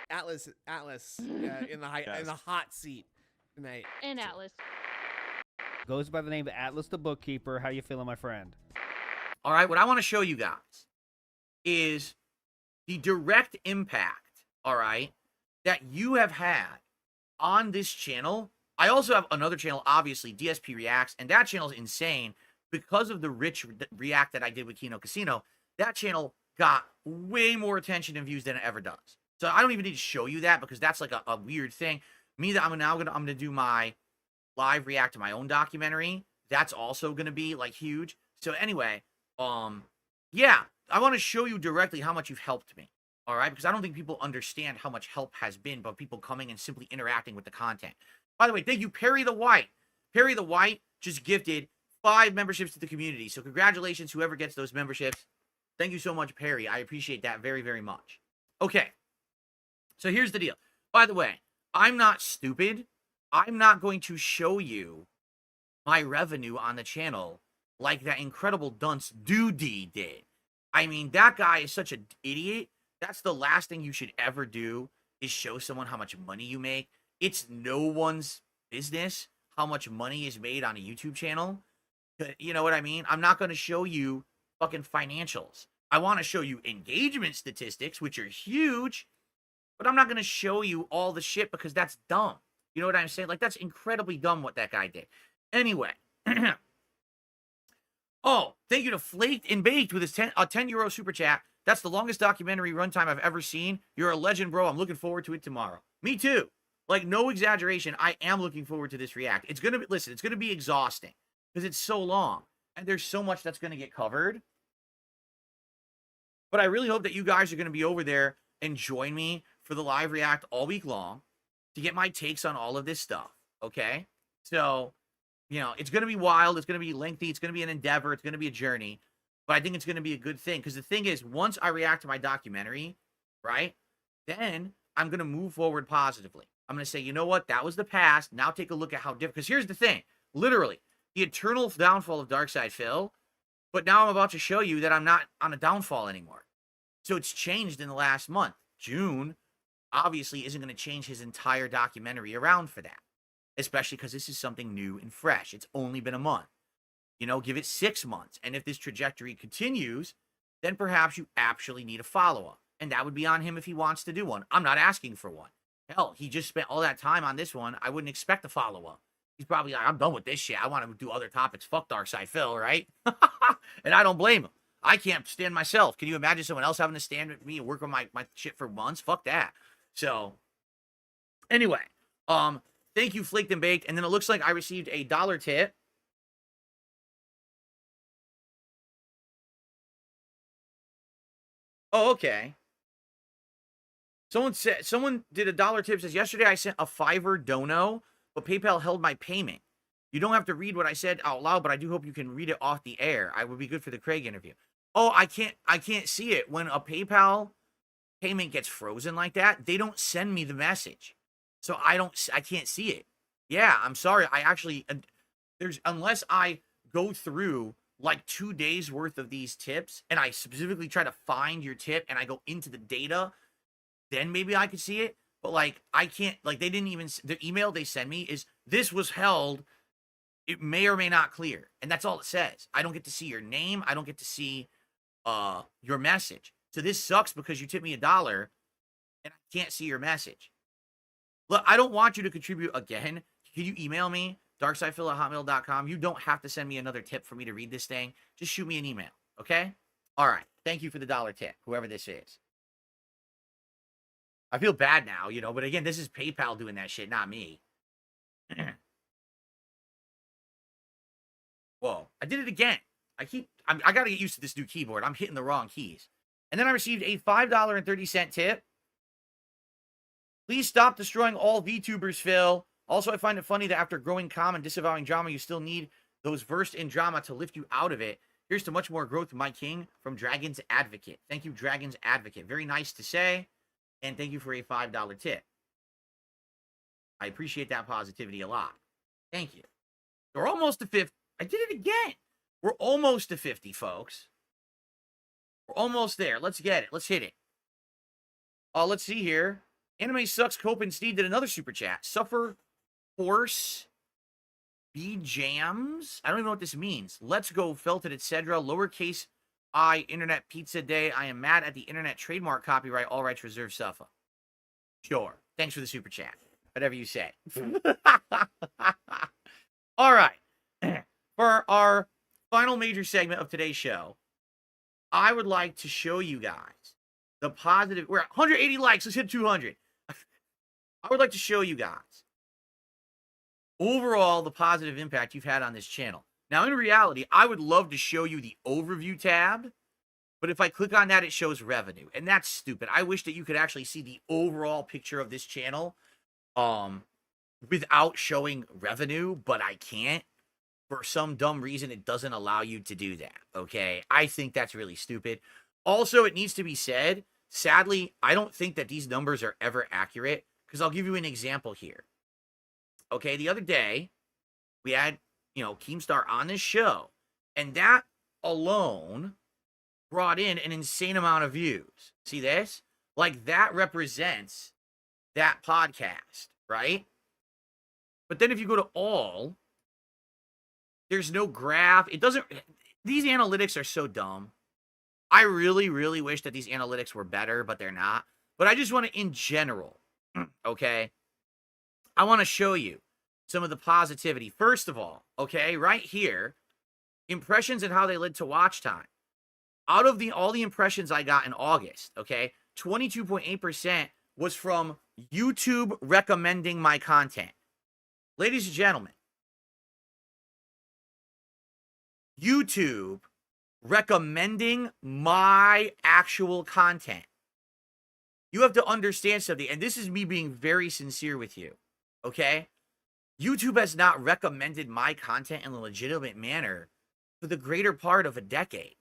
Atlas in Yes. the hot seat tonight. And Atlas. Goes by the name of Atlas the Bookkeeper. How you feeling, my friend? All right, what I want to show you guys is the direct impact, all right, that you have had on this channel. I also have another channel, obviously, DSP Reacts, and that channel is insane because of the rich react that I did with Kino Casino. That channel got way more attention and views than it ever does. So I don't even need to show you that because that's like a weird thing. Me, that I'm gonna do my live react to my own documentary. That's also gonna be like huge. So anyway, yeah, I want to show you directly how much you've helped me. All right, because I don't think people understand how much help has been by people coming and simply interacting with the content. By the way, thank you, Perry the White. Perry the White just gifted 5 memberships to the community. So congratulations, whoever gets those memberships. Thank you so much, Perry. I appreciate that very, very much. Okay, so here's the deal. By the way, I'm not stupid. I'm not going to show you my revenue on the channel like that incredible dunce Doody did. I mean, that guy is such an idiot. That's the last thing you should ever do, is show someone how much money you make. It's no one's business how much money is made on a YouTube channel. You know what I mean? I'm not going to show you fucking financials. I want to show you engagement statistics, which are huge, but I'm not going to show you all the shit because that's dumb. You know what I'm saying? Like, that's incredibly dumb what that guy did. Anyway. Oh, thank you to Flaked and Baked with his 10 euro super chat. That's the longest documentary runtime I've ever seen. You're a legend, bro. I'm looking forward to it tomorrow. Me too. Like, no exaggeration. I am looking forward to this react. It's going to be, listen, it's going to be exhausting because it's so long and there's so much that's going to get covered. But I really hope that you guys are going to be over there and join me for the live react all week long to get my takes on all of this stuff. Okay? So, you know, it's going to be wild. It's going to be lengthy. It's going to be an endeavor. It's going to be a journey. But I think it's going to be a good thing. Because the thing is, once I react to my documentary, right, then I'm going to move forward positively. I'm going to say, you know what? That was the past. Now take a look at how different. Because here's the thing. Literally, the eternal downfall of Darkside Phil. But now I'm about to show you that I'm not on a downfall anymore. So it's changed in the last month. June, obviously, isn't going to change his entire documentary around for that. Especially because this is something new and fresh. It's only been a month. You know, give it 6 months. And if this trajectory continues, then perhaps you actually need a follow-up. And that would be on him if he wants to do one. I'm not asking for one. Hell, he just spent all that time on this one. I wouldn't expect a follow-up. He's probably like, I'm done with this shit. I want to do other topics. Fuck Darkside Phil, right? And I don't blame him. I can't stand myself. Can you imagine someone else having to stand with me and work on my shit for months? Fuck that. So, anyway, thank you, Flaked and Baked. And then it looks like I received a $1 tip. Oh, okay. Someone did a $1 tip. Says, yesterday I sent a $5 dono, but PayPal held my payment. You don't have to read what I said out loud, but I do hope you can read it off the air. I would be good for the Craig interview. Oh, I can't see it. When a PayPal payment gets frozen like that, they don't send me the message. So I can't see it. Yeah, I'm sorry. I actually, unless I go through like 2 days worth of these tips and I specifically try to find your tip and I go into the data, then maybe I could see it. But like, I can't, like, they didn't even, the email they send me is, this was held, it may or may not clear. And that's all it says. I don't get to see your name. I don't get to see your message. So this sucks because you tipped me $1 and I can't see your message. Look, I don't want you to contribute again. Can you email me? darksidephil@hotmail.com. You don't have to send me another tip for me to read this thing. Just shoot me an email, okay? All right. Thank you for the $1 tip, whoever this is. I feel bad now, you know, but again, this is PayPal doing that shit, not me. Whoa, I did it again. I got to get used to this new keyboard. I'm hitting the wrong keys. And then I received a $5.30 tip. Please stop destroying all VTubers, Phil. Also, I find it funny that after growing calm and disavowing drama, you still need those versed in drama to lift you out of it. Here's to much more growth, my king, from Dragon's Advocate. Thank you, Dragon's Advocate. Very nice to say. And thank you for a $5 tip. I appreciate that positivity a lot. Thank you. We're almost to 50. I did it again. We're almost to 50, folks. We're almost there. Let's get it. Let's hit it. Oh, let's see here. Anime Sucks. Cope and Steve did another super chat. Suffer Horse B Jams. I don't even know what this means. Let's go, Felted, etc. Lowercase I Internet Pizza Day. I am mad at the internet trademark copyright. All rights reserved. Suffer. Sure. Thanks for the super chat. Whatever you say. All right. For our final major segment of today's show, I would like to show you guys the positive. We're at 180 likes. Let's hit 200. I would like to show you guys overall the positive impact you've had on this channel. Now, in reality, I would love to show you the overview tab, but if I click on that, it shows revenue, and that's stupid. I wish that you could actually see the overall picture of this channel without showing revenue, but I can't. For some dumb reason, it doesn't allow you to do that, okay? I think that's really stupid. Also, it needs to be said, sadly, I don't think that these numbers are ever accurate, because I'll give you an example here. Okay, the other day, we had, Keemstar on this show, and that alone brought in an insane amount of views. See this? Like, that represents that podcast, right? But then if you go to all, there's no graph. It doesn't, these analytics are so dumb. I really, really wish that these analytics were better, but they're not. But I just want to, in general, okay, I want to show you some of the positivity. First of all, okay, right here, impressions and how they led to watch time. Out of all the impressions I got in August, okay, 22.8% was from YouTube recommending my content. Ladies and gentlemen, YouTube recommending my actual content. You have to understand something, and this is me being very sincere with you, okay? YouTube has not recommended my content in a legitimate manner for the greater part of a decade.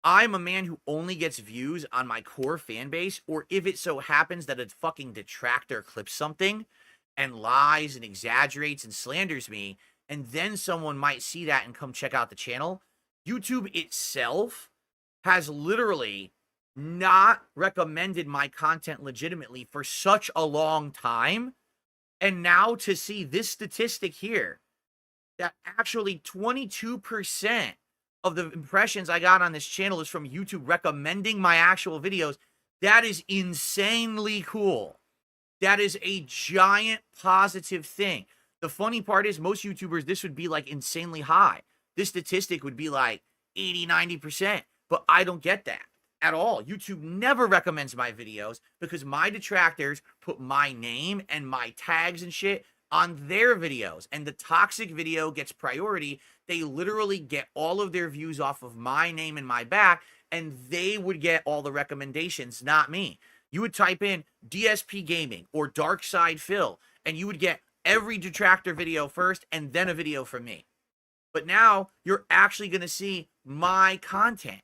I'm a man who only gets views on my core fan base, or if it so happens that a fucking detractor clips something and lies and exaggerates and slanders me, and then someone might see that and come check out the channel. YouTube itself has literally not recommended my content legitimately for such a long time. And now to see this statistic here, that actually 22% of the impressions I got on this channel is from YouTube recommending my actual videos, that is insanely cool. That is a giant positive thing. The funny part is most YouTubers, this would be like insanely high. This statistic would be like 80, 90%, but I don't get that at all. YouTube never recommends my videos because my detractors put my name and my tags and shit on their videos, and the toxic video gets priority. They literally get all of their views off of my name and my back, and they would get all the recommendations, not me. You would type in DSP Gaming or Dark Side Phil, and you would get every detractor video first and then a video from me. But now you're actually going to see my content.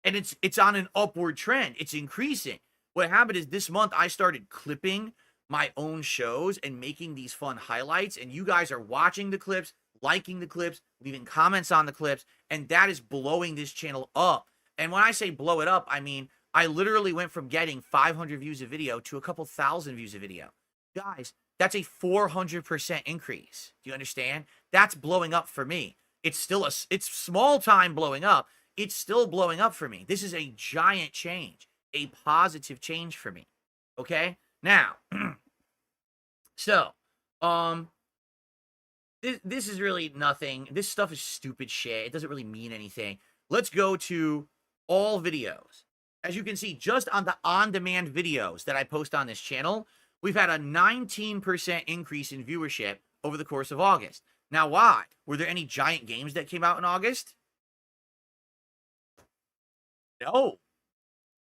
And it's on an upward trend. It's increasing. What happened is this month I started clipping my own shows and making these fun highlights, and you guys are watching the clips, liking the clips, leaving comments on the clips, and that is blowing this channel up. And when I say blow it up, I mean I literally went from getting 500 views a video to a couple thousand views a video. Guys, that's a 400% increase. Do you understand? That's blowing up for me. It's still it's small time blowing up. It's still blowing up for me. This is a giant change, a positive change for me. Okay? Now, so, this is really nothing. This stuff is stupid shit. It doesn't really mean anything. Let's go to all videos. As you can see, just on the on-demand videos that I post on this channel, we've had a 19% increase in viewership over the course of August. Now, why? Were there any giant games that came out in August? No.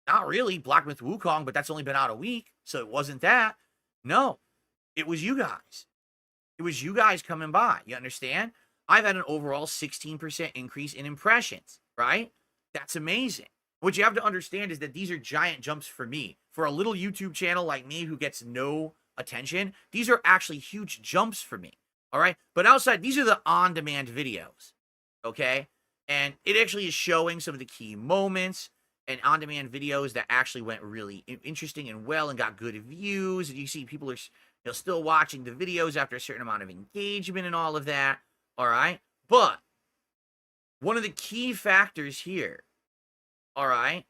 Not really. Black Myth Wukong, but that's only been out a week, so it wasn't that. No. It was you guys. It was you guys coming by. You understand? I've had an overall 16% increase in impressions, right? That's amazing. What you have to understand is that these are giant jumps for me. For a little YouTube channel like me who gets no attention, these are actually huge jumps for me, all right? But outside, these are the on-demand videos, okay? And it actually is showing some of the key moments. and on-demand videos that actually went really interesting and well and got good views. And you see people are still watching the videos after a certain amount of engagement and all of that. All right. But one of the key factors here, all right,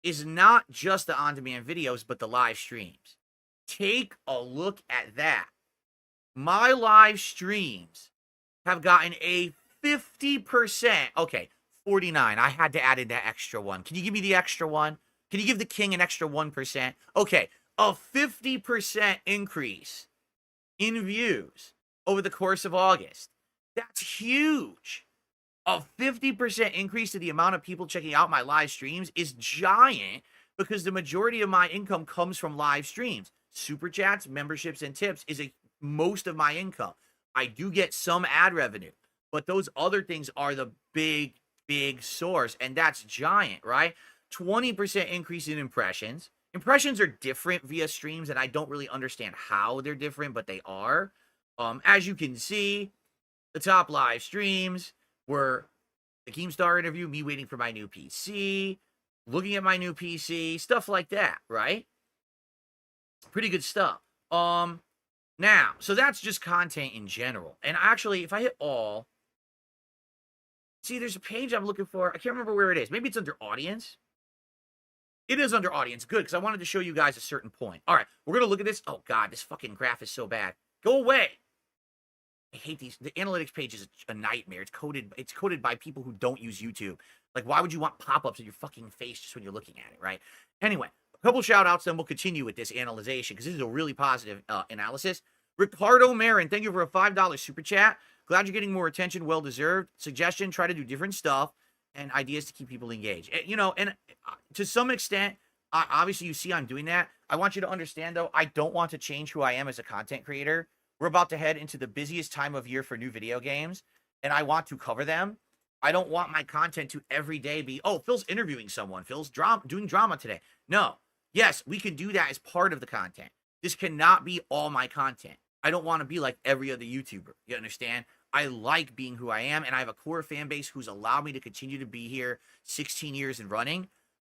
is not just the on-demand videos, but the live streams. Take a look at that. My live streams have gotten a 50%. Okay, 49. I had to add in that extra one. Can you give me the extra one? Can you give the king an extra 1%? Okay, a 50% increase in views over the course of August. That's huge. A 50% increase to the amount of people checking out my live streams is giant because the majority of my income comes from live streams. Super chats, memberships, and tips is most of my income. I do get some ad revenue, but those other things are the big source, and that's giant, right? 20% increase in impressions. Impressions are different via streams, and I don't really understand how they're different, but they are. As you can see, the top live streams were the Keemstar interview, me waiting for my new PC, looking at my new PC, stuff like that, right? Pretty good stuff. Now, so that's just content in general. And actually, if I hit all, see, there's a page I'm looking for. I can't remember where it is. Maybe it's under audience. It is under audience. Good, because I wanted to show you guys a certain point. All right, we're going to look at this. Oh, God, this fucking graph is so bad. Go away. I hate these. The analytics page is a nightmare. It's coded by people who don't use YouTube. Like, why would you want pop-ups in your fucking face just when you're looking at it, right? Anyway, a couple shout-outs, then we'll continue with this analyzation, because this is a really positive analysis. Ricardo Marin, thank you for a $5 super chat. Glad you're getting more attention. Well-deserved. Suggestion, try to do different stuff and ideas to keep people engaged. And to some extent, obviously you see I'm doing that. I want you to understand, though, I don't want to change who I am as a content creator. We're about to head into the busiest time of year for new video games, and I want to cover them. I don't want my content to every day be, oh, Phil's interviewing someone. Phil's doing drama today. No. Yes, we can do that as part of the content. This cannot be all my content. I don't want to be like every other YouTuber. You understand? I like being who I am, and I have a core fan base who's allowed me to continue to be here 16 years and running.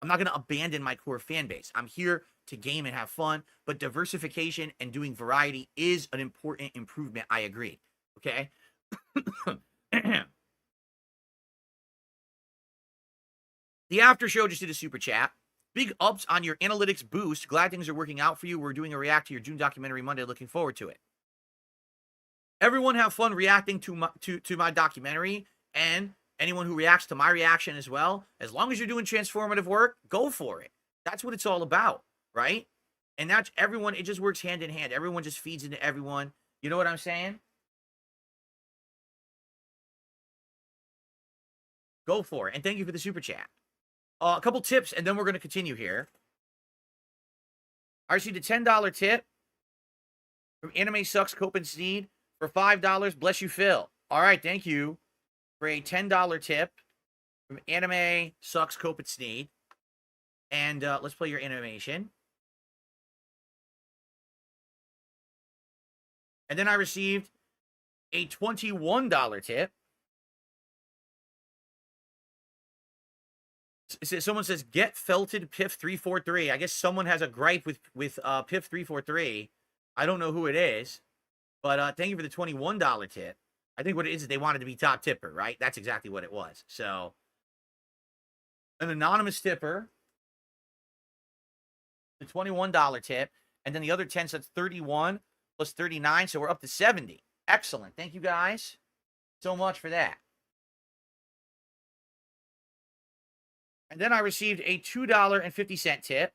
I'm not going to abandon my core fan base. I'm here to game and have fun, but diversification and doing variety is an important improvement. I agree. Okay? The after show just did a super chat. Big ups on your analytics boost. Glad things are working out for you. We're doing a react to your June documentary Monday. Looking forward to it. Everyone have fun reacting to my documentary, and anyone who reacts to my reaction as well. As long as you're doing transformative work, go for it. That's what it's all about, right? And that's everyone. It just works hand in hand. Everyone just feeds into everyone. You know what I'm saying? Go for it. And thank you for the super chat. A couple tips, and then we're going to continue here. I received a $10 tip from Anime Sucks Cope and Sneed for $5. Bless you, Phil. All right, thank you for a $10 tip from Anime Sucks Cope and Sneed. And let's play your animation. And then I received a $21 tip. Someone says, get felted Piff 343. I guess someone has a gripe with Piff 343. I don't know who it is. But thank you for the $21 tip. I think what it is they wanted to be top tipper, right? That's exactly what it was. So, an anonymous tipper, the $21 tip, and then the other 10 cents, 31 plus 39, so we're up to 70. Excellent. Thank you guys so much for that. And then I received a $2.50 tip.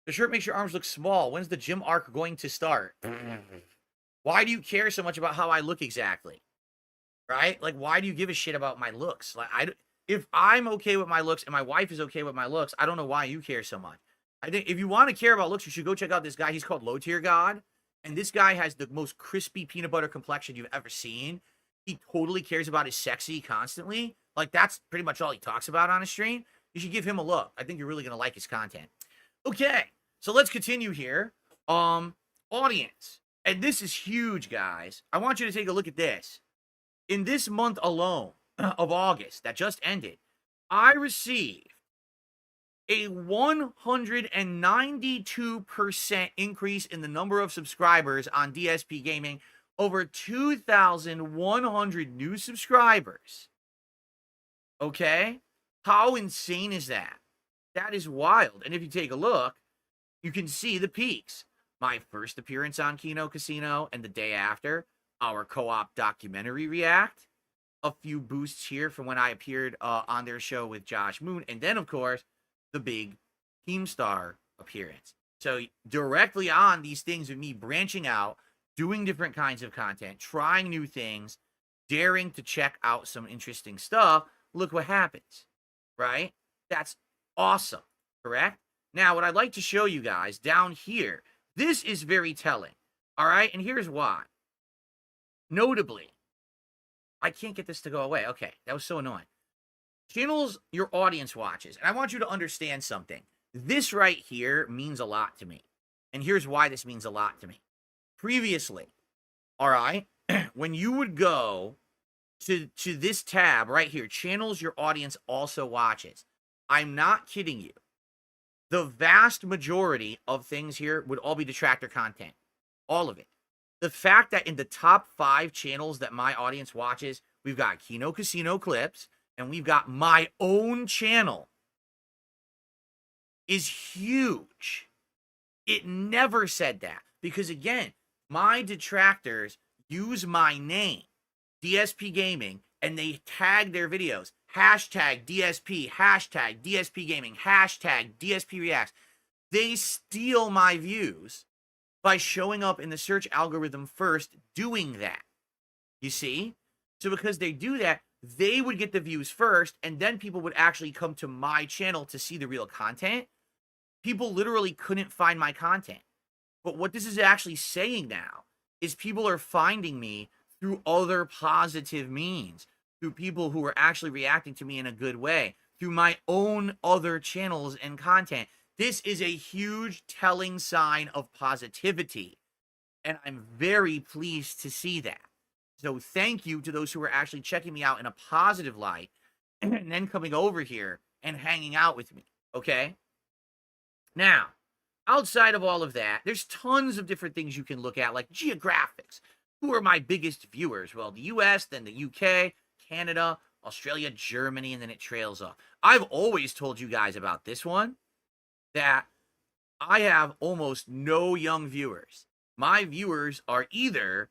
The shirt makes your arms look small. When's the gym arc going to start? Why do you care so much about how I look exactly? Right? Like, why do you give a shit about my looks? Like, if I'm okay with my looks and my wife is okay with my looks, I don't know why you care so much. I think if you want to care about looks, you should go check out this guy. He's called Low Tier God. And this guy has the most crispy peanut butter complexion you've ever seen. He totally cares about his sexy constantly. Like, that's pretty much all he talks about on his stream. You should give him a look. I think you're really going to like his content. Okay, so let's continue here. Audience. And this is huge, guys. I want you to take a look at this. In this month alone of August that just ended, I received a 192% increase in the number of subscribers on DSP Gaming, over 2,100 new subscribers. Okay? How insane is that? That is wild. And if you take a look, you can see the peaks. My first appearance on Kino Casino, and the day after, our co-op documentary react. A few boosts here from when I appeared on their show with Josh Moon. And then, of course, the big Keemstar appearance. So directly on these things of me branching out, doing different kinds of content, trying new things, daring to check out some interesting stuff, look what happens, right? That's awesome, correct? Now, what I'd like to show you guys down here, this is very telling, all right? And here's why. Notably, I can't get this to go away. Okay, that was so annoying. Channels your audience watches. And I want you to understand something. This right here means a lot to me. And here's why this means a lot to me. Previously, all right, when you would go to this tab right here, channels your audience also watches, I'm not kidding you. The vast majority of things here would all be detractor content. All of it. The fact that in the top 5 channels that my audience watches, we've got Kino Casino clips, and we've got my own channel, is huge. It never said that. Because again, my detractors use my name, DSP Gaming, and they tag their videos. Hashtag DSP, hashtag DSP Gaming, hashtag DSP Reacts. They steal my views by showing up in the search algorithm first, doing that. You see? So because they do that, they would get the views first, and then people would actually come to my channel to see the real content. People literally couldn't find my content. But what this is actually saying now is people are finding me through other positive means, through people who are actually reacting to me in a good way, through my own other channels and content. This is a huge telling sign of positivity, and I'm very pleased to see that. So thank you to those who are actually checking me out in a positive light and then coming over here and hanging out with me, okay? Now, outside of all of that, there's tons of different things you can look at, like geographics. Who are my biggest viewers? Well, the US, then the UK, Canada, Australia, Germany, and then it trails off. I've always told you guys about this one, that I have almost no young viewers. My viewers are either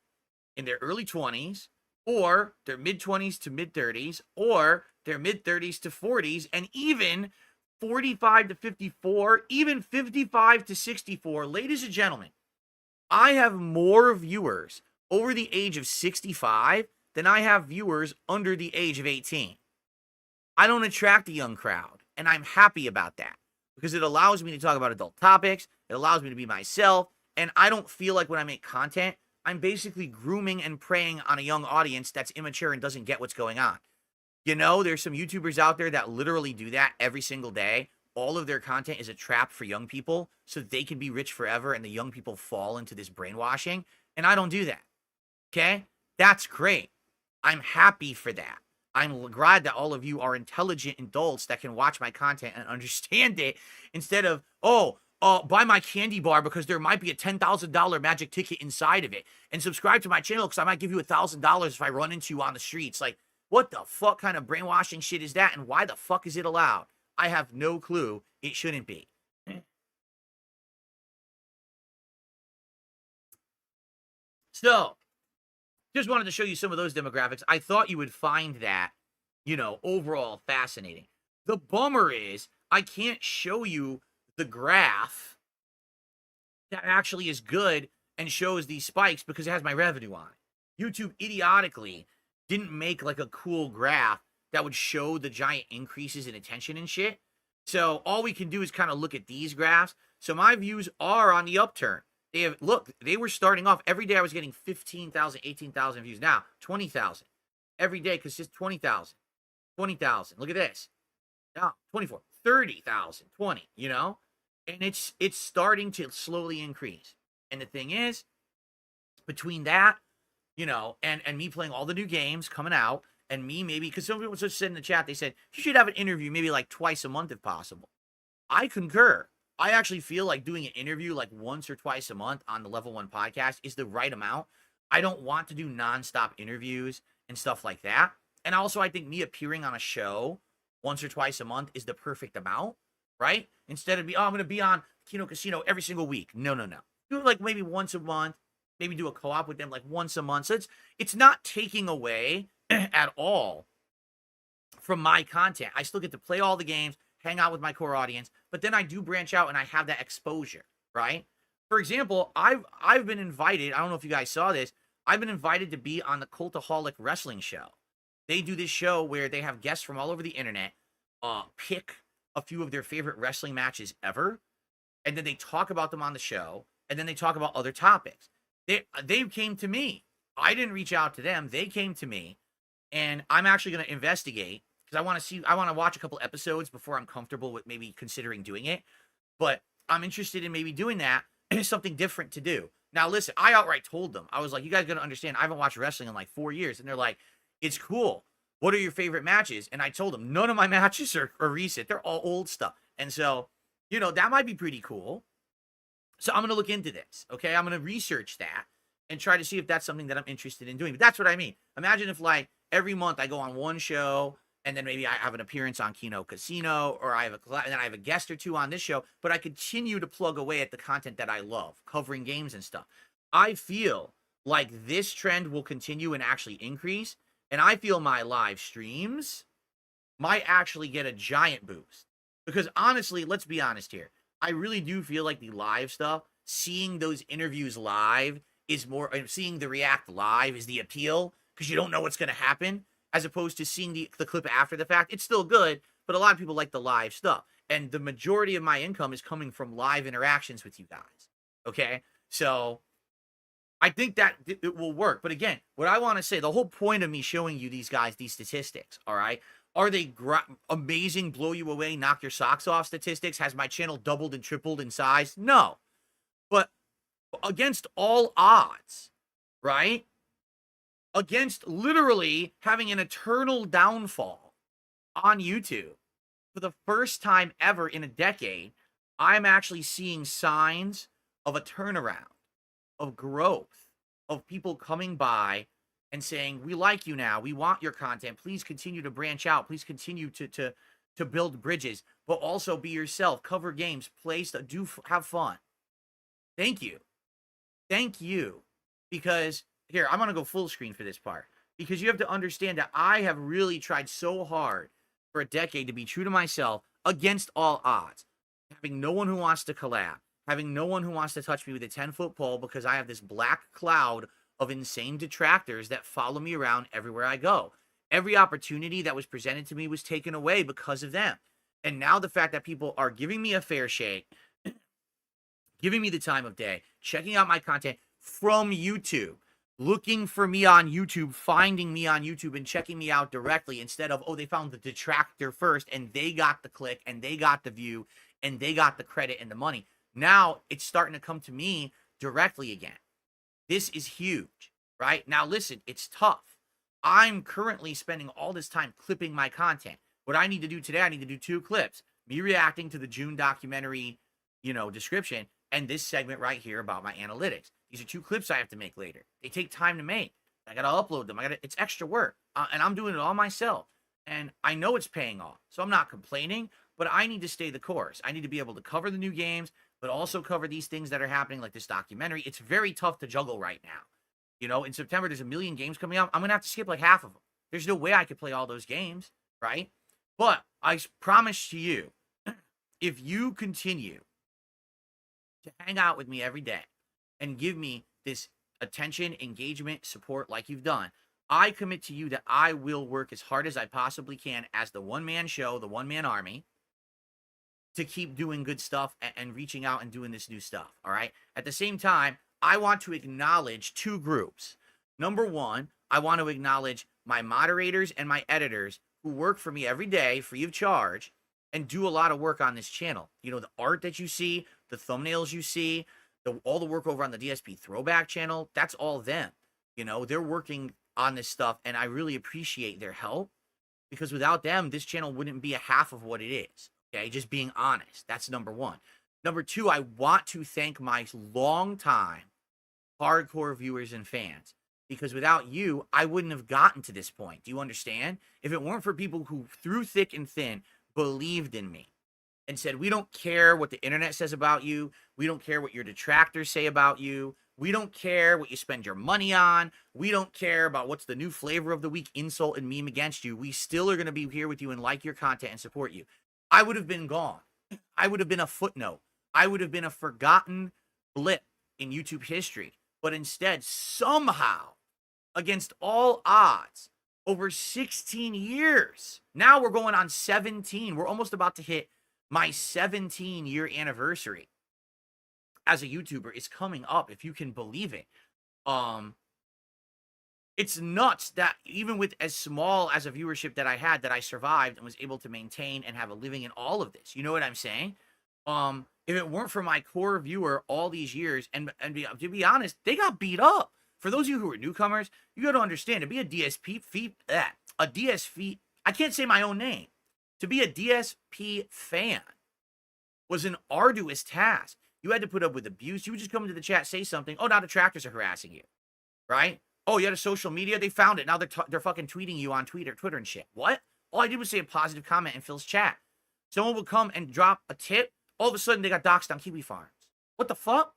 in their early 20s, or their mid-20s to mid-30s, or their mid-30s to 40s, and even 45 to 54, even 55 to 64. Ladies and gentlemen, I have more viewers over the age of 65 than I have viewers under the age of 18. I don't attract a young crowd, and I'm happy about that, because it allows me to talk about adult topics, it allows me to be myself, and I don't feel like when I make content, I'm basically grooming and preying on a young audience that's immature and doesn't get what's going on. You know, there's some YouTubers out there that literally do that every single day. All of their content is a trap for young people so they can be rich forever, and the young people fall into this brainwashing, and I don't do that. Okay? That's great. I'm happy for that. I'm glad that all of you are intelligent adults that can watch my content and understand it, instead of, buy my candy bar because there might be a $10,000 magic ticket inside of it, and subscribe to my channel because I might give you $1,000 if I run into you on the streets. Like, what the fuck kind of brainwashing shit is that, and why the fuck is it allowed? I have no clue. It shouldn't be. So, just wanted to show you some of those demographics. I thought you would find that, you know, overall fascinating. The bummer is I can't show you the graph that actually is good and shows these spikes because it has my revenue on it. YouTube idiotically didn't make like a cool graph that would show the giant increases in attention and shit. So all we can do is kind of look at these graphs. So my views are on the upturn. They were starting off every day. I was getting 15,000, 18,000 views. Now 20,000 every day, because it's 20,000, 20,000. Look at this. Now 24, 30,000, 20. You know, and it's starting to slowly increase. And the thing is, between that, you know, and me playing all the new games coming out, and me maybe, because some people just said in the chat, they said, you should have an interview maybe like twice a month if possible. I concur. I actually feel like doing an interview like once or twice a month on the Level 1 podcast is the right amount. I don't want to do nonstop interviews and stuff like that. And also, I think me appearing on a show once or twice a month is the perfect amount, right? Instead of I'm going to be on Kino Casino every single week. No. Do it like maybe once a month. Maybe do a co-op with them like once a month. So it's not taking away at all from my content. I still get to play all the games, hang out with my core audience, but then I do branch out and I have that exposure, right? For example, I've been invited, I don't know if you guys saw this, I've been invited to be on the Cultaholic Wrestling Show. They do this show where they have guests from all over the internet pick a few of their favorite wrestling matches ever, and then they talk about them on the show, and then they talk about other topics. They came to me. I didn't reach out to them. They came to me, and I'm actually going to investigate because I want to watch a couple episodes before I'm comfortable with maybe considering doing it. But I'm interested in maybe doing that. It's something different to do. Now, listen, I outright told them, I was like, you guys got to understand, I haven't watched wrestling in like 4 years. And they're like, it's cool. What are your favorite matches? And I told them, none of my matches are recent. They're all old stuff. And so, that might be pretty cool. So I'm going to look into this, okay? I'm going to research that and try to see if that's something that I'm interested in doing. But that's what I mean. Imagine if, like, every month I go on one show, and then maybe I have an appearance on Kino Casino, or and then I have a guest or two on this show, but I continue to plug away at the content that I love, covering games and stuff. I feel like this trend will continue and actually increase, and I feel my live streams might actually get a giant boost. Because honestly, let's be honest here, I really do feel like the live stuff, seeing those interviews live is more, seeing the react live is the appeal, because you don't know what's going to happen, as opposed to seeing the clip after the fact. It's still good, but a lot of people like the live stuff. And the majority of my income is coming from live interactions with you guys. Okay? So I think that it will work. But again, what I want to say, the whole point of me showing you these guys, these statistics, all right? Are they amazing, blow you away, knock your socks off statistics? Has my channel doubled and tripled in size? No. But against all odds, right? Against literally having an eternal downfall on YouTube for the first time ever in a decade, I'm actually seeing signs of a turnaround, of growth, of people coming by and saying, we like you now. We want your content. Please continue to branch out. Please continue to build bridges, but also be yourself. Cover games, play stuff, have fun. Thank you. Thank you. Because here, I'm going to go full screen for this part. Because you have to understand that I have really tried so hard for a decade to be true to myself against all odds. Having no one who wants to collab. Having no one who wants to touch me with a 10-foot pole because I have this black cloud of insane detractors that follow me around everywhere I go. Every opportunity that was presented to me was taken away because of them. And now the fact that people are giving me a fair shake, giving me the time of day, checking out my content from YouTube, looking for me on YouTube, finding me on YouTube and checking me out directly instead of, they found the detractor first and they got the click and they got the view and they got the credit and the money. Now it's starting to come to me directly again. This is huge, right? Now, listen, it's tough. I'm currently spending all this time clipping my content. What I need to do today, I need to do 2 clips. Me reacting to the June documentary, description, and this segment right here about my analytics. These are 2 clips I have to make later. They take time to make. I got to upload them. It's extra work. And I'm doing it all myself. And I know it's paying off. So I'm not complaining, but I need to stay the course. I need to be able to cover the new games, but also cover these things that are happening like this documentary. It's very tough to juggle right now. In September, there's a million games coming out. I'm going to have to skip like half of them. There's no way I could play all those games, right? But I promise to you, if you continue to hang out with me every day and give me this attention, engagement, support like you've done, I commit to you that I will work as hard as I possibly can as the one-man show, the one-man army, to keep doing good stuff and reaching out and doing this new stuff, all right? At the same time, I want to acknowledge 2 groups. Number 1, I want to acknowledge my moderators and my editors who work for me every day free of charge and do a lot of work on this channel. The art that you see, the thumbnails you see, all the work over on the DSP Throwback channel, that's all them. They're working on this stuff, and I really appreciate their help, because without them, this channel wouldn't be a half of what it is. Okay, just being honest. That's number one. Number two, I want to thank my longtime hardcore viewers and fans, because without you, I wouldn't have gotten to this point. Do you understand? If it weren't for people who, through thick and thin, believed in me and said, we don't care what the internet says about you. We don't care what your detractors say about you. We don't care what you spend your money on. We don't care about what's the new flavor of the week insult and meme against you. We still are going to be here with you and like your content and support you. I would have been gone. I would have been a footnote. I would have been a forgotten blip in YouTube history. But instead, somehow, against all odds, over 16 years, now we're going on 17. We're almost about to hit my 17-year anniversary as a YouTuber. Is coming up, if you can believe it. It's nuts that even with as small as a viewership that I had, that I survived and was able to maintain and have a living in all of this. You know what I'm saying? If it weren't for my core viewer all these years, and to be honest, they got beat up. For those of you who are newcomers, you got to understand, to be a DSP, I can't say my own name. To be a DSP fan was an arduous task. You had to put up with abuse. You would just come into the chat, say something. Oh, now detractors are harassing you, right? Oh, you had a social media. They found it. Now they're fucking tweeting you on Twitter and shit. What? All I did was say a positive comment in Phil's chat. Someone would come and drop a tip. All of a sudden, they got doxxed on Kiwi Farms. What the fuck?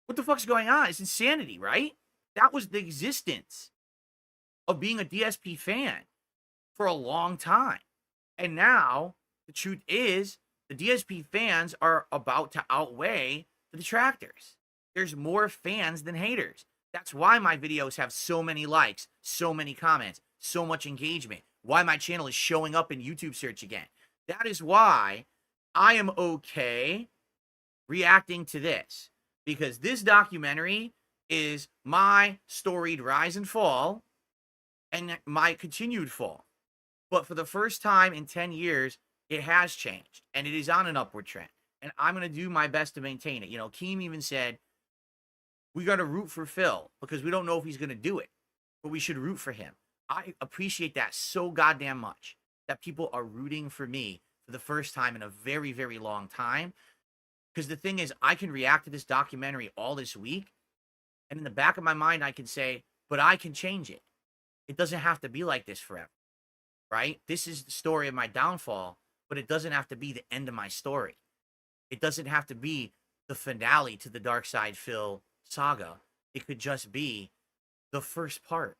What the fuck's going on? It's insanity, right? That was the existence of being a DSP fan for a long time. And now, the truth is, the DSP fans are about to outweigh the detractors. There's more fans than haters. That's why my videos have so many likes, so many comments, so much engagement. Why my channel is showing up in YouTube search again. That is why I am okay reacting to this. Because this documentary is my storied rise and fall and my continued fall. But for the first time in 10 years, it has changed. And it is on an upward trend. And I'm going to do my best to maintain it. You know, Keem even said, we got to root for Phil because we don't know if he's going to do it. But we should root for him. I appreciate that so goddamn much. That people are rooting for me for the first time in a very, very long time. Because the thing is, I can react to this documentary all this week. And in the back of my mind, I can say, but I can change it. It doesn't have to be like this forever. Right? This is the story of my downfall, but it doesn't have to be the end of my story. It doesn't have to be the finale to the Dark Side Phil saga. It could just be the first part.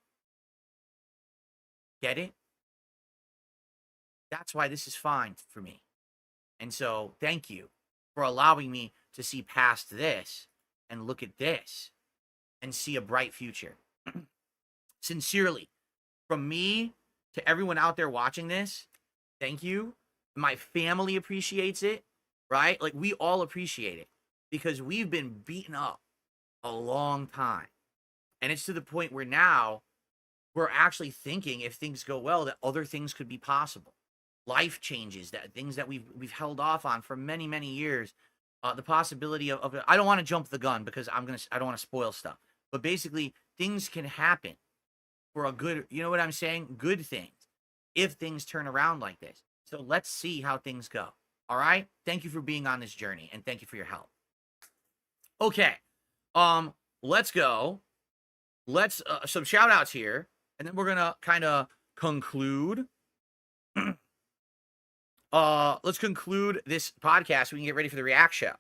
Get it? That's why this is fine for me. And so, thank you for allowing me to see past this and look at this and see a bright future. Sincerely, from me to everyone out there watching this, thank you. My family appreciates it, right? Like, we all appreciate it because we've been beaten up a long time. And it's to the point where now we're actually thinking, if things go well, that other things could be possible. Life changes, that things that we've held off on for many, many years. The possibility of I don't want to jump the gun because I don't want to spoil stuff. But basically, things can happen for a good, you know what I'm saying? Good things, if things turn around like this. So let's see how things go. All right? Thank you for being on this journey, and thank you for your help. Okay. Let's go. Let's, some shout outs here, and then we're going to kind of conclude. Let's conclude this podcast so we can get ready for the react show.